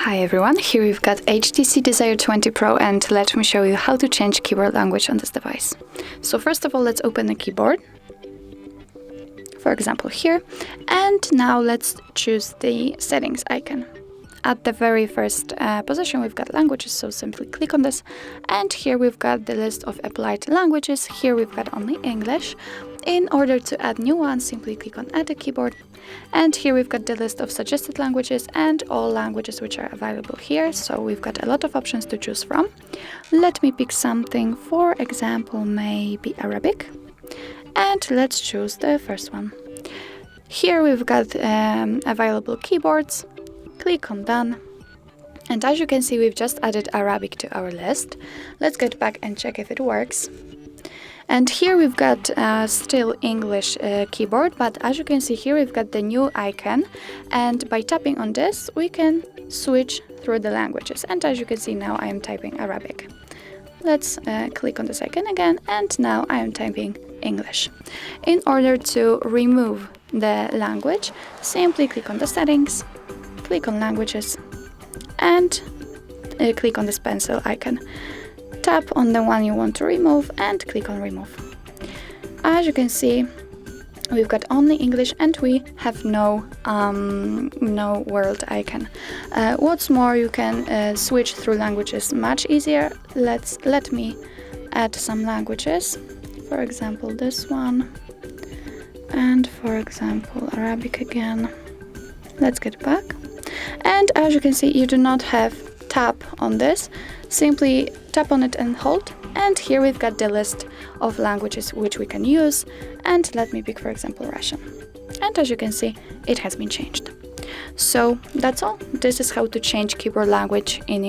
Hi everyone, here we've got HTC Desire 20 Pro and let me show you how to change keyboard language on this device. So first of all, let's open the keyboard, for example here, and now let's choose the settings icon. At the very first position we've got languages, so simply click on this, and here we've got the list of applied languages. Here we've got only English. In order to add new ones, simply click on Add a Keyboard. And here we've got the list of suggested languages and all languages which are available here. So we've got a lot of options to choose from. Let me pick something, for example, maybe Arabic. And let's choose the first one. Here we've got available keyboards. Click on Done. And as you can see, we've just added Arabic to our list. Let's get back and check if it works. And here we've got still English keyboard, but as you can see here we've got the new icon, and by tapping on this we can switch through the languages, and as you can see now I am typing Arabic. Let's click on this icon again, and now I am typing English. In order to remove the language, simply click on the settings, click on languages, and click on this pencil icon. Tap on the one you want to remove and click on remove. As you can see, we've got only English and we have no world icon. What's more, you can switch through languages much easier. Let me add some languages, for example this one, and for example Arabic again. Let's get back, and as you can see you do not have tap on this. Simply tap on it and hold, and here we've got the list of languages which we can use, and let me pick for example Russian, and as you can see it has been changed. So that's all. This is how to change keyboard language in your